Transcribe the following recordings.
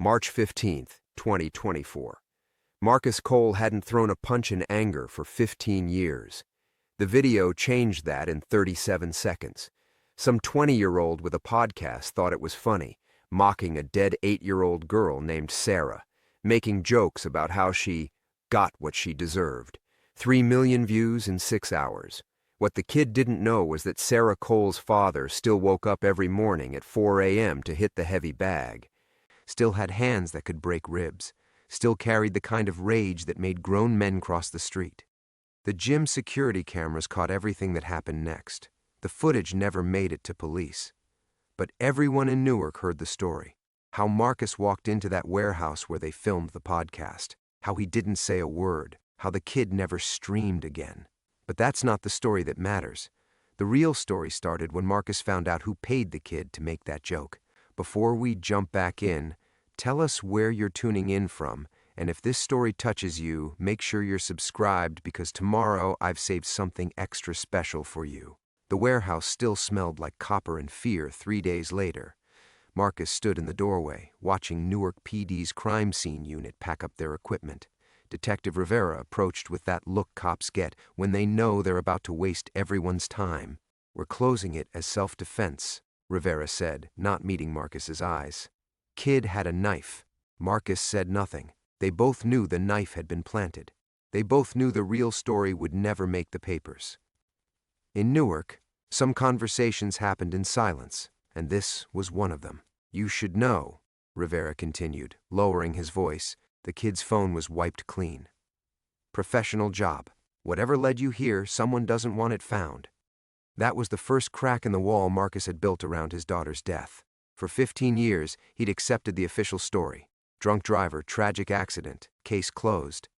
March 15th, 2024. Marcus Cole hadn't thrown a punch in anger for 15 years. The video changed that in 37 seconds. Some 20-year-old with a podcast thought it was funny, mocking a dead 8-year-old girl named Sarah, making jokes about how she got what she deserved. 3 million views in 6 hours. What the kid didn't know was that Sarah Cole's father still woke up every morning at 4 a.m. to hit the heavy bag. Still had hands that could break ribs. Still carried the kind of rage that made grown men cross the street. The gym security cameras caught everything that happened next. The footage never made it to police. But everyone in Newark heard the story. How Marcus walked into that warehouse where they filmed the podcast. How he didn't say a word. How the kid never streamed again. But that's not the story that matters. The real story started when Marcus found out who paid the kid to make that joke. Before we jump back in, tell us where you're tuning in from, and if this story touches you, make sure you're subscribed because tomorrow I've saved something extra special for you. The warehouse still smelled like copper and fear 3 days later. Marcus stood in the doorway, watching Newark PD's crime scene unit pack up their equipment. Detective Rivera approached with that look cops get when they know they're about to waste everyone's time. "We're closing it as self-defense," Rivera said, not meeting Marcus's eyes. Kid had a knife. Marcus said nothing. They both knew the knife had been planted. They both knew the real story would never make the papers. In Newark, some conversations happened in silence, and this was one of them. "You should know," Rivera continued, lowering his voice. The kid's phone was wiped clean. "Professional job. Whatever led you here, someone doesn't want it found." That was the first crack in the wall Marcus had built around his daughter's death. For 15 years, he'd accepted the official story. Drunk driver, tragic accident, case closed.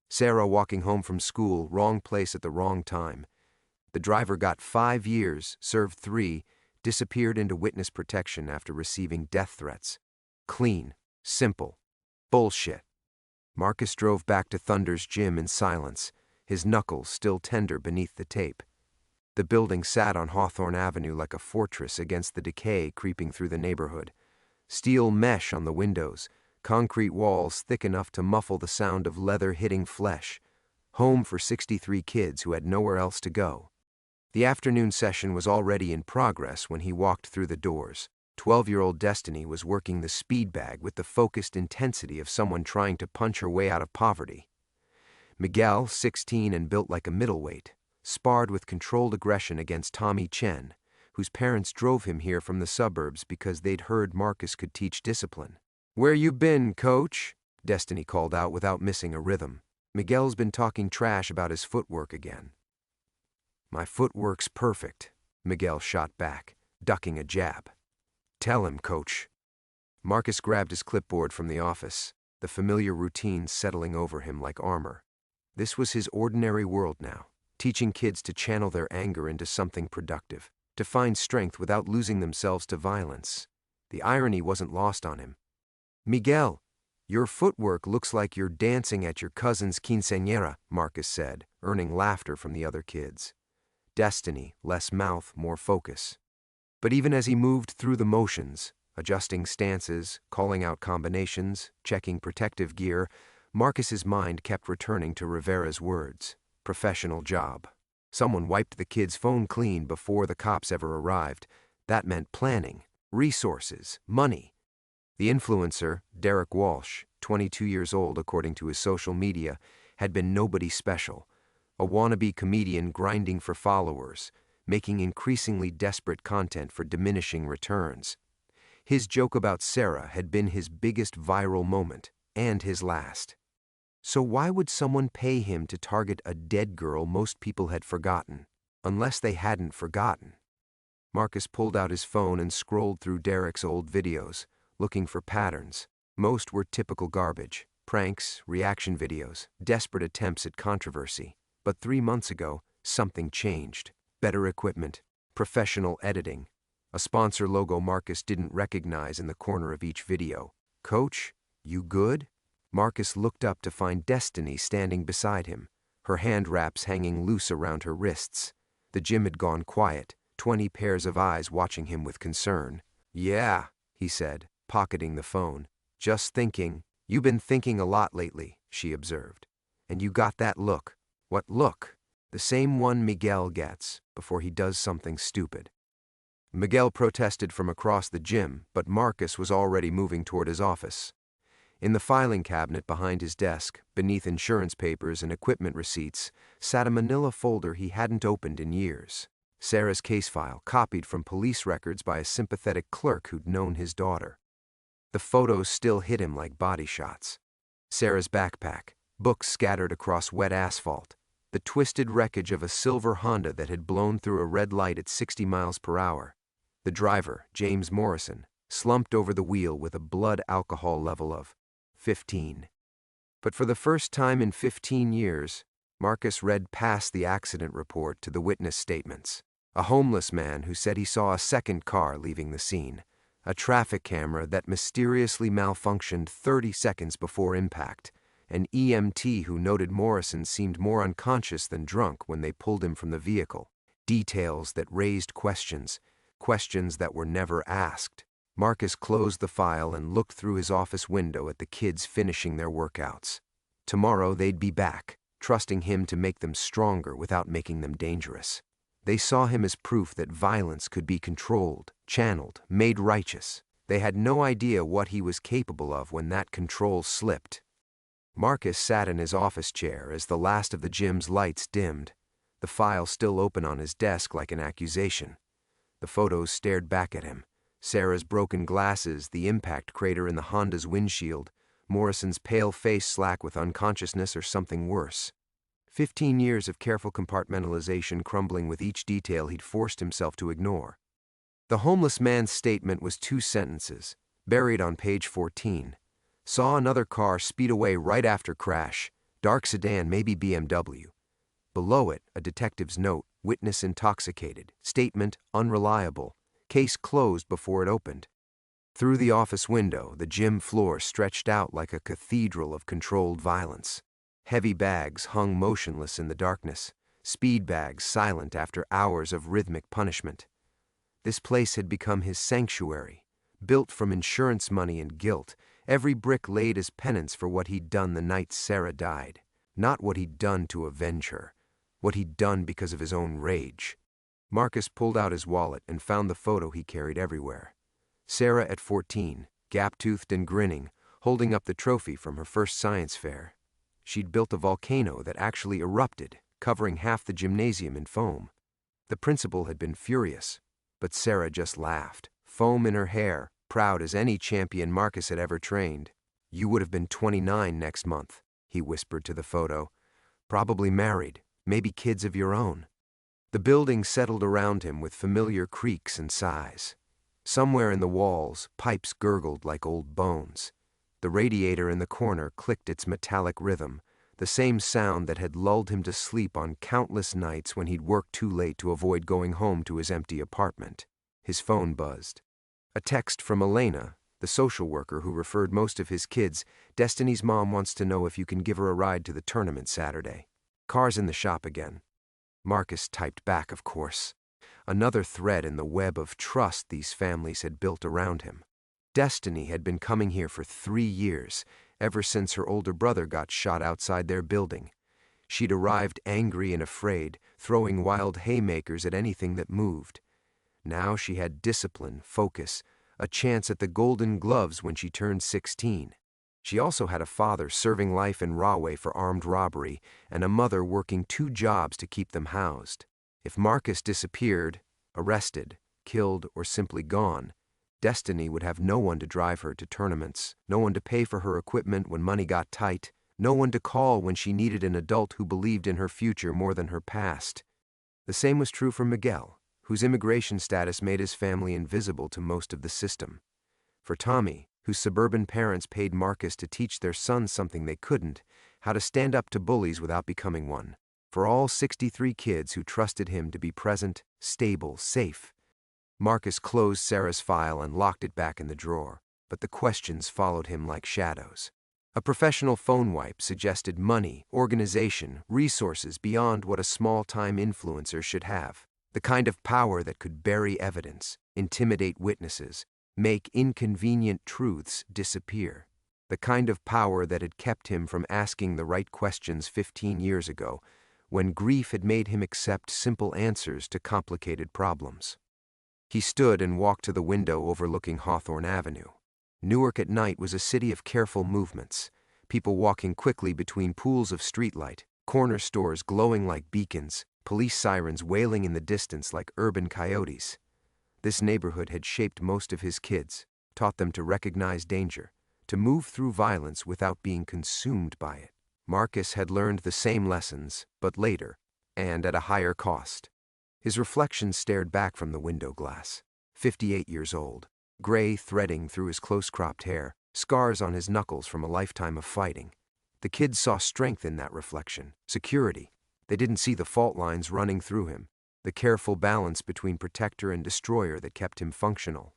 Sarah walking home from school, wrong place at the wrong time. The driver got 5 years, served 3, disappeared into witness protection after receiving death threats. Clean, simple, bullshit. Marcus drove back to Thunder's gym in silence, his knuckles still tender beneath the tape. The building sat on Hawthorne Avenue like a fortress against the decay creeping through the neighborhood. Steel mesh on the windows, concrete walls thick enough to muffle the sound of leather hitting flesh. Home for 63 kids who had nowhere else to go. The afternoon session was already in progress when he walked through the doors. 12-year-old Destiny was working the speed bag with the focused intensity of someone trying to punch her way out of poverty. Miguel, 16 and built like a middleweight, sparred with controlled aggression against Tommy Chen, whose parents drove him here from the suburbs because they'd heard Marcus could teach discipline. "Where you been, coach?" Destiny called out without missing a rhythm. Miguel's been talking trash about his footwork again. "My footwork's perfect," Miguel shot back, ducking a jab. "Tell him, coach." Marcus grabbed his clipboard from the office, the familiar routine settling over him like armor. This was his ordinary world now, teaching kids to channel their anger into something productive, to find strength without losing themselves to violence. The irony wasn't lost on him. "Miguel, your footwork looks like you're dancing at your cousin's quinceañera," Marcus said, earning laughter from the other kids. Destiny, less mouth, more focus. But even as he moved through the motions, adjusting stances, calling out combinations, checking protective gear, Marcus's mind kept returning to Rivera's words. Professional job. Someone wiped the kid's phone clean before the cops ever arrived. That meant planning, resources, money. The influencer, Derek Walsh, 22 years old according to his social media, had been nobody special. A wannabe comedian grinding for followers, making increasingly desperate content for diminishing returns. His joke about Sarah had been his biggest viral moment, and his last. So why would someone pay him to target a dead girl most people had forgotten, unless they hadn't forgotten? Marcus pulled out his phone and scrolled through Derek's old videos, looking for patterns. Most were typical garbage, pranks, reaction videos, desperate attempts at controversy. But 3 months ago, something changed. Better equipment, professional editing, a sponsor logo Marcus didn't recognize in the corner of each video. "Coach, you good?" Marcus looked up to find Destiny standing beside him, her hand wraps hanging loose around her wrists. The gym had gone quiet, 20 pairs of eyes watching him with concern. "Yeah," he said, pocketing the phone. "Just thinking. You've been thinking a lot lately," she observed. "And you got that look." "What look?" "The same one Miguel gets before he does something stupid." Miguel protested from across the gym, but Marcus was already moving toward his office. In the filing cabinet behind his desk, beneath insurance papers and equipment receipts, sat a manila folder he hadn't opened in years. Sarah's case file, copied from police records by a sympathetic clerk who'd known his daughter. The photos still hit him like body shots. Sarah's backpack, books scattered across wet asphalt, the twisted wreckage of a silver Honda that had blown through a red light at 60 miles per hour. The driver, James Morrison, slumped over the wheel with a blood alcohol level of 15. But for the first time in 15 years, Marcus read past the accident report to the witness statements. A homeless man who said he saw a second car leaving the scene. A traffic camera that mysteriously malfunctioned 30 seconds before impact. An EMT who noted Morrison seemed more unconscious than drunk when they pulled him from the vehicle. Details that raised questions that were never asked. Marcus closed the file and looked through his office window at the kids finishing their workouts. Tomorrow they'd be back, trusting him to make them stronger without making them dangerous. They saw him as proof that violence could be controlled, channeled, made righteous. They had no idea what he was capable of when that control slipped. Marcus sat in his office chair as the last of the gym's lights dimmed, the file still open on his desk like an accusation. The photos stared back at him. Sarah's broken glasses, the impact crater in the Honda's windshield, Morrison's pale face slack with unconsciousness or something worse. 15 years of careful compartmentalization crumbling with each detail he'd forced himself to ignore. The homeless man's statement was 2 sentences, buried on page 14. Saw another car speed away right after crash, dark sedan, maybe BMW. Below it, a detective's note, witness intoxicated, statement unreliable, case closed before it opened. Through the office window, the gym floor stretched out like a cathedral of controlled violence. Heavy bags hung motionless in the darkness, speed bags silent after hours of rhythmic punishment. This place had become his sanctuary, built from insurance money and guilt, every brick laid as penance for what he'd done the night Sarah died. Not what he'd done to avenge her, what he'd done because of his own rage. Marcus pulled out his wallet and found the photo he carried everywhere. Sarah at 14, gap-toothed and grinning, holding up the trophy from her first science fair. She'd built a volcano that actually erupted, covering half the gymnasium in foam. The principal had been furious, but Sarah just laughed, foam in her hair, proud as any champion Marcus had ever trained. "You would have been 29 next month," he whispered to the photo. "Probably married, maybe kids of your own." The building settled around him with familiar creaks and sighs. Somewhere in the walls, pipes gurgled like old bones. The radiator in the corner clicked its metallic rhythm, the same sound that had lulled him to sleep on countless nights when he'd worked too late to avoid going home to his empty apartment. His phone buzzed. A text from Elena, the social worker who referred most of his kids. "Destiny's mom wants to know if you can give her a ride to the tournament Saturday. Car's in the shop again." Marcus typed back, of course. Another thread in the web of trust these families had built around him. Destiny had been coming here for 3 years, ever since her older brother got shot outside their building. She'd arrived angry and afraid, throwing wild haymakers at anything that moved. Now she had discipline, focus, a chance at the Golden Gloves when she turned 16. She also had a father serving life in Rahway for armed robbery and a mother working 2 jobs to keep them housed. If Marcus disappeared, arrested, killed, or simply gone, Destiny would have no one to drive her to tournaments, no one to pay for her equipment when money got tight, no one to call when she needed an adult who believed in her future more than her past. The same was true for Miguel, whose immigration status made his family invisible to most of the system. For Tommy, whose suburban parents paid Marcus to teach their sons something they couldn't, how to stand up to bullies without becoming one. For all 63 kids who trusted him to be present, stable, safe. Marcus closed Sarah's file and locked it back in the drawer, but the questions followed him like shadows. A professional phone wipe suggested money, organization, resources beyond what a small-time influencer should have. The kind of power that could bury evidence, intimidate witnesses, make inconvenient truths disappear. the kind of power that had kept him from asking the right questions 15 years ago, when grief had made him accept simple answers to complicated problems. He stood and walked to the window overlooking Hawthorne Avenue. Newark at night was a city of careful movements, people walking quickly between pools of streetlight, corner stores glowing like beacons, police sirens wailing in the distance like urban coyotes. This neighborhood had shaped most of his kids, taught them to recognize danger, to move through violence without being consumed by it. Marcus had learned the same lessons, but later, and at a higher cost. His reflection stared back from the window glass. 58 years old, gray threading through his close-cropped hair, scars on his knuckles from a lifetime of fighting. The kids saw strength in that reflection, security. They didn't see the fault lines running through him, the careful balance between protector and destroyer that kept him functional.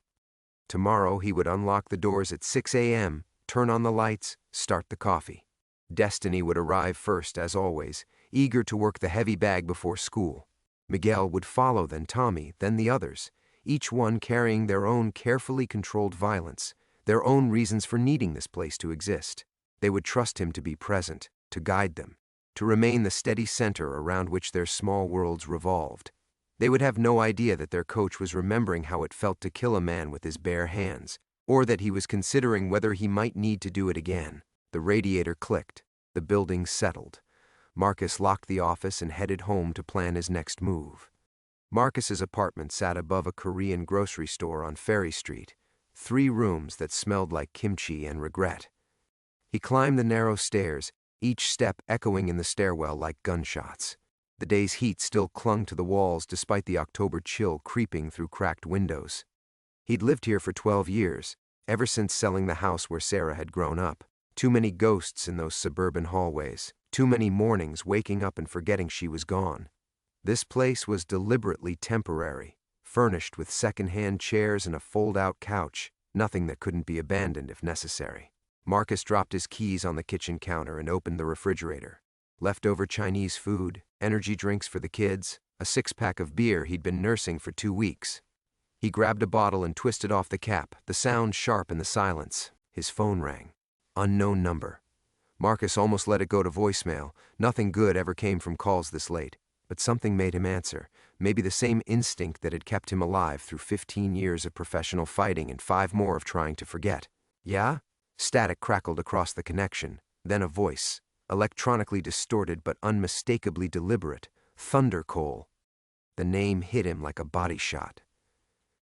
Tomorrow he would unlock the doors at 6 a.m., turn on the lights, start the coffee. Destiny would arrive first, as always, eager to work the heavy bag before school. Miguel would follow, then Tommy, then the others, each one carrying their own carefully controlled violence, their own reasons for needing this place to exist. They would trust him to be present, to guide them, to remain the steady center around which their small worlds revolved. They would have no idea that their coach was remembering how it felt to kill a man with his bare hands, or that he was considering whether he might need to do it again. The radiator clicked. The building settled. Marcus locked the office and headed home to plan his next move. Marcus's apartment sat above a Korean grocery store on Ferry Street, 3 rooms that smelled like kimchi and regret. He climbed the narrow stairs, each step echoing in the stairwell like gunshots. The day's heat still clung to the walls despite the October chill creeping through cracked windows. He'd lived here for 12 years, ever since selling the house where Sarah had grown up. Too many ghosts in those suburban hallways, too many mornings waking up and forgetting she was gone. This place was deliberately temporary, furnished with second-hand chairs and a fold-out couch, nothing that couldn't be abandoned if necessary. Marcus dropped his keys on the kitchen counter and opened the refrigerator. Leftover Chinese food, energy drinks for the kids, a 6-pack of beer he'd been nursing for 2 weeks. He grabbed a bottle and twisted off the cap, the sound sharp in the silence. His phone rang. Unknown number. Marcus almost let it go to voicemail. Nothing good ever came from calls this late. But something made him answer. Maybe the same instinct that had kept him alive through 15 years of professional fighting and 5 more of trying to forget. Yeah? Static crackled across the connection. Then a voice. Electronically distorted but unmistakably deliberate. Thunder Cole. The name hit him like a body shot.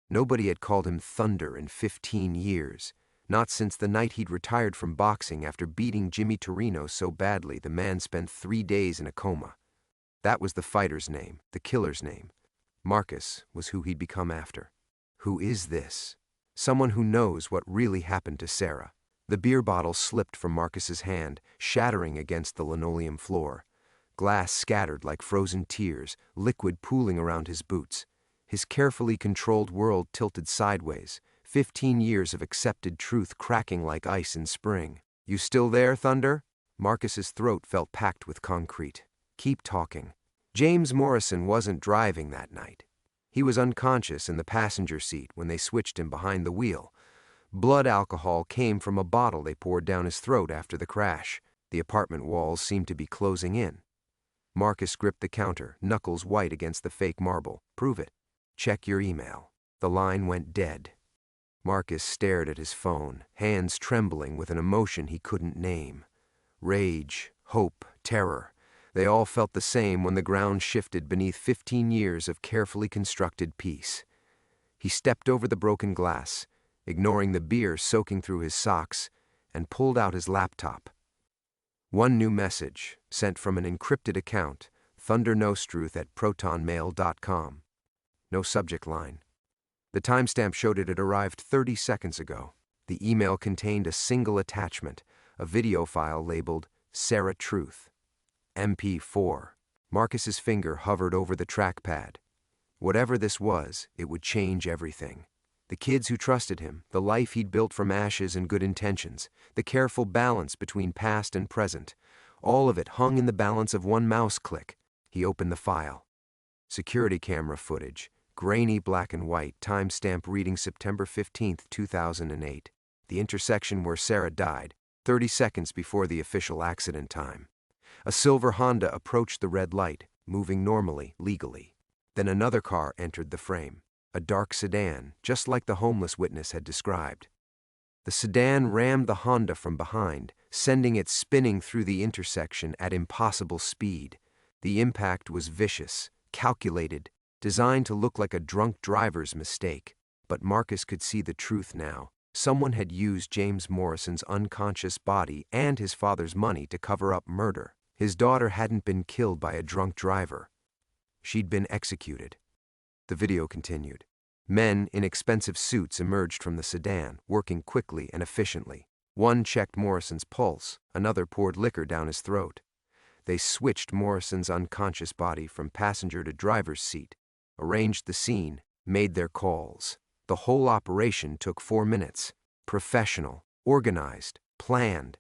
Nobody had called him Thunder in 15 years. Not since the night he'd retired from boxing after beating Jimmy Torino so badly the man spent 3 days in a coma. That was the fighter's name, the killer's name. Marcus was who he'd become after. Who is this? Someone who knows what really happened to Sarah. The beer bottle slipped from Marcus's hand, shattering against the linoleum floor. Glass scattered like frozen tears, liquid pooling around his boots. His carefully controlled world tilted sideways. 15 years of accepted truth cracking like ice in spring. You still there, Thunder? Marcus's throat felt packed with concrete. Keep talking. James Morrison wasn't driving that night. He was unconscious in the passenger seat when they switched him behind the wheel. Blood alcohol came from a bottle they poured down his throat after the crash. The apartment walls seemed to be closing in. Marcus gripped the counter, knuckles white against the fake marble. Prove it. Check your email. The line went dead. Marcus stared at his phone, hands trembling with an emotion he couldn't name. Rage, hope, terror. They all felt the same when the ground shifted beneath 15 years of carefully constructed peace. He stepped over the broken glass, ignoring the beer soaking through his socks, and pulled out his laptop. One new message, sent from an encrypted account, thundernostruth@protonmail.com. No subject line. The timestamp showed it had arrived 30 seconds ago. The email contained a single attachment, a video file labeled Sarah Truth. MP4. Marcus's finger hovered over the trackpad. Whatever this was, it would change everything. The kids who trusted him, the life he'd built from ashes and good intentions, the careful balance between past and present, all of it hung in the balance of one mouse click. He opened the file. Security camera footage. Grainy black and white, timestamp reading September 15, 2008. The intersection where Sarah died. 30 seconds before the official accident time. A silver Honda approached the red light, moving normally, legally. Then another car entered the frame, a dark sedan, just like the homeless witness had described. The sedan rammed the Honda from behind, sending it spinning through the intersection at impossible speed. The impact was vicious, calculated, designed to look like a drunk driver's mistake. But Marcus could see the truth now. Someone had used James Morrison's unconscious body and his father's money to cover up murder. His daughter hadn't been killed by a drunk driver. She'd been executed. The video continued. Men in expensive suits emerged from the sedan, working quickly and efficiently. One checked Morrison's pulse, another poured liquor down his throat. They switched Morrison's unconscious body from passenger to driver's seat, arranged the scene, made their calls. The whole operation took 4 minutes. Professional, organized, planned.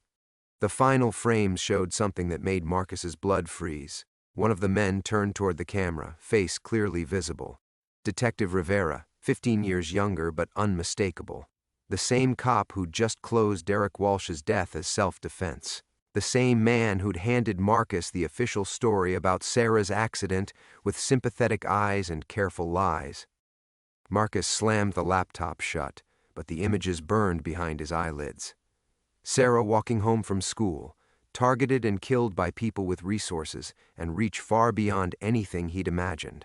The final frames showed something that made Marcus's blood freeze. One of the men turned toward the camera, face clearly visible. Detective Rivera, 15 years younger but unmistakable. The same cop who'd just closed Derek Walsh's death as self-defense. The same man who'd handed Marcus the official story about Sarah's accident with sympathetic eyes and careful lies. Marcus slammed the laptop shut, but the images burned behind his eyelids. Sarah walking home from school, targeted and killed by people with resources and reach far beyond anything he'd imagined.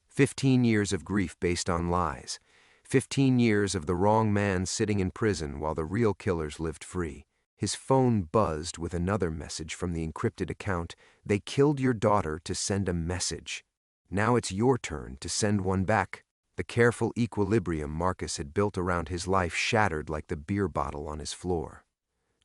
15 years of grief based on lies. 15 years of the wrong man sitting in prison while the real killers lived free. His phone buzzed with another message from the encrypted account. They killed your daughter to send a message. Now it's your turn to send one back. The careful equilibrium Marcus had built around his life shattered like the beer bottle on his floor.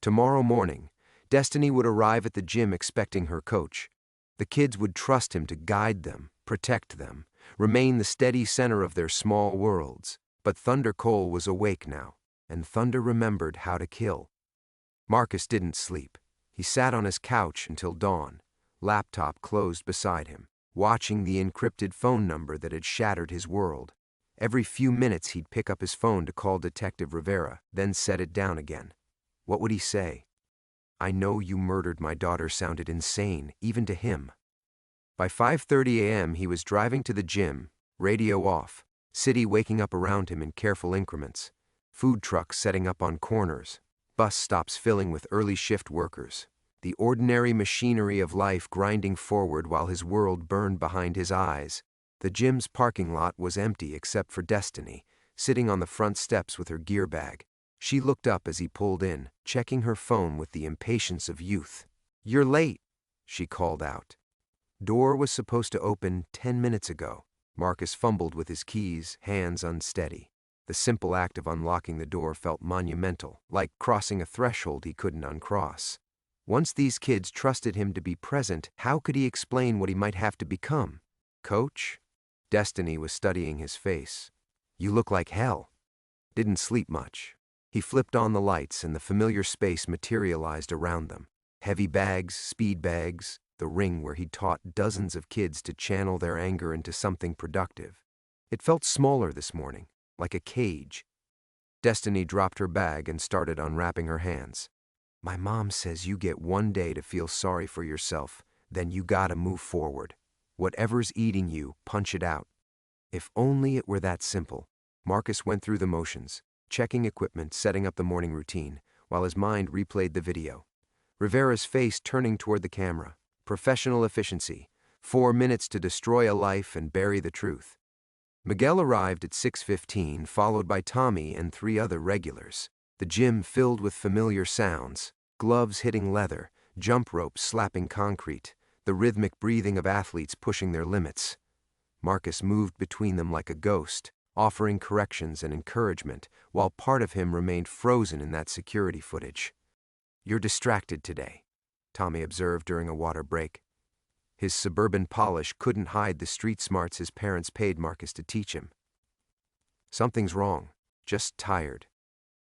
Tomorrow morning, Destiny would arrive at the gym expecting her coach. The kids would trust him to guide them, protect them, remain the steady center of their small worlds. But Thunder Cole was awake now, and Thunder remembered how to kill. Marcus didn't sleep. He sat on his couch until dawn, laptop closed beside him, watching the encrypted phone number that had shattered his world. Every few minutes he'd pick up his phone to call Detective Rivera, then set it down again. What would he say? "I know you murdered my daughter" sounded insane, even to him. By 5:30 a.m. he was driving to the gym, radio off, city waking up around him in careful increments, food trucks setting up on corners, bus stops filling with early shift workers, the ordinary machinery of life grinding forward while his world burned behind his eyes. The gym's parking lot was empty except for Destiny, sitting on the front steps with her gear bag. She looked up as he pulled in, checking her phone with the impatience of youth. "You're late," she called out. Door was supposed to open 10 minutes ago. Marcus fumbled with his keys, hands unsteady. The simple act of unlocking the door felt monumental, like crossing a threshold he couldn't uncross. Once these kids trusted him to be present, how could he explain what he might have to become? Coach? Destiny was studying his face. "You look like hell." Didn't sleep much. He flipped on the lights and the familiar space materialized around them. Heavy bags, speed bags, the ring where he'd taught dozens of kids to channel their anger into something productive. It felt smaller this morning, like a cage. Destiny dropped her bag and started unwrapping her hands. "My mom says you get 1 day to feel sorry for yourself, then you gotta move forward. Whatever's eating you, punch it out." If only it were that simple. Marcus went through the motions, checking equipment, setting up the morning routine, while his mind replayed the video. Rivera's face turning toward the camera. Professional efficiency. 4 minutes to destroy a life and bury the truth. Miguel arrived at 6:15, followed by Tommy and 3 other regulars. The gym filled with familiar sounds, gloves hitting leather, jump ropes slapping concrete, the rhythmic breathing of athletes pushing their limits. Marcus moved between them like a ghost, offering corrections and encouragement, while part of him remained frozen in that security footage. "You're distracted today," Tommy observed during a water break. His suburban polish couldn't hide the street smarts his parents paid Marcus to teach him. "Something's wrong, just tired."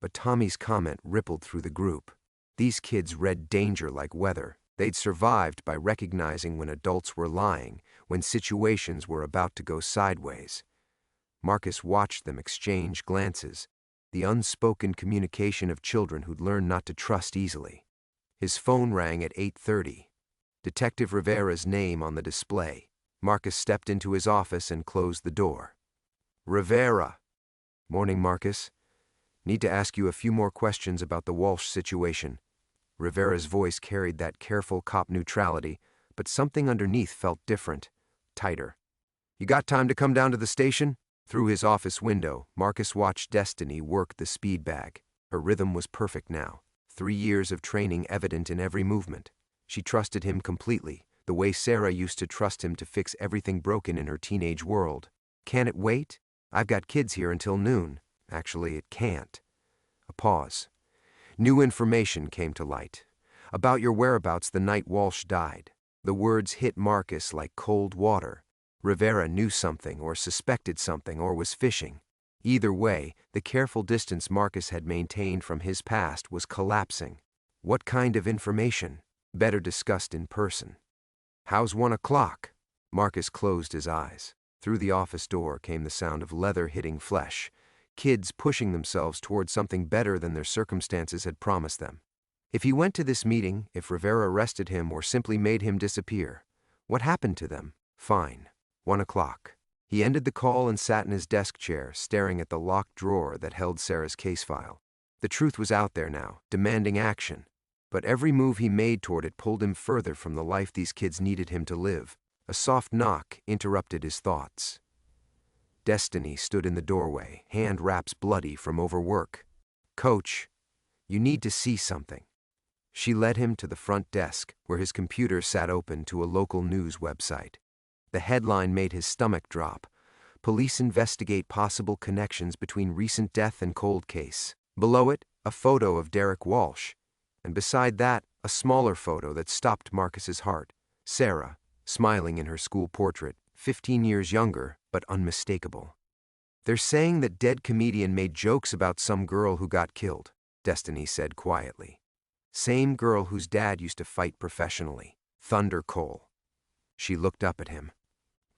But Tommy's comment rippled through the group. These kids read danger like weather. They'd survived by recognizing when adults were lying, when situations were about to go sideways. Marcus watched them exchange glances, the unspoken communication of children who'd learned not to trust easily. His phone rang at 8:30. Detective Rivera's name on the display. Marcus stepped into his office and closed the door. Rivera. Morning, Marcus. Need to ask you a few more questions about the Walsh situation. Rivera's voice carried that careful cop neutrality, but something underneath felt different, tighter. You got time to come down to the station? Through his office window, Marcus watched Destiny work the speed bag. Her rhythm was perfect now, 3 years of training evident in every movement. She trusted him completely, the way Sarah used to trust him to fix everything broken in her teenage world. Can it wait? I've got kids here until noon. Actually, it can't. A pause. New information came to light. About your whereabouts the night Walsh died. The words hit Marcus like cold water. Rivera knew something, or suspected something, or was fishing. Either way, the careful distance Marcus had maintained from his past was collapsing. What kind of information? Better discussed in person. How's 1 o'clock? Marcus closed his eyes. Through the office door came the sound of leather hitting flesh. Kids pushing themselves toward something better than their circumstances had promised them. If he went to this meeting, if Rivera arrested him or simply made him disappear, what happened to them? Fine. 1 o'clock. He ended the call and sat in his desk chair, staring at the locked drawer that held Sarah's case file. The truth was out there now, demanding action. But every move he made toward it pulled him further from the life these kids needed him to live. A soft knock interrupted his thoughts. Destiny stood in the doorway, hand wraps bloody from overwork. Coach, you need to see something. She led him to the front desk, where his computer sat open to a local news website. The headline made his stomach drop. Police investigate possible connections between recent death and cold case. Below it, a photo of Derek Walsh. And beside that, a smaller photo that stopped Marcus's heart. Sarah, smiling in her school portrait, 15 years younger, but unmistakable. They're saying that dead comedian made jokes about some girl who got killed, Destiny said quietly. Same girl whose dad used to fight professionally, Thunder Cole. She looked up at him.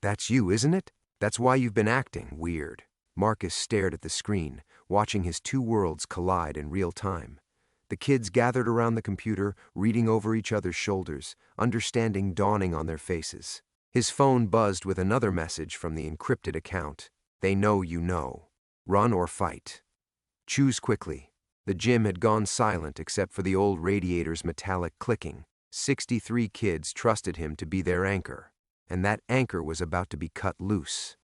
That's you, isn't it? That's why you've been acting weird. Marcus stared at the screen, watching his two worlds collide in real time. The kids gathered around the computer, reading over each other's shoulders, understanding dawning on their faces. His phone buzzed with another message from the encrypted account. They know you know. Run or fight. Choose quickly. The gym had gone silent except for the old radiator's metallic clicking. 63 kids trusted him to be their anchor, and that anchor was about to be cut loose.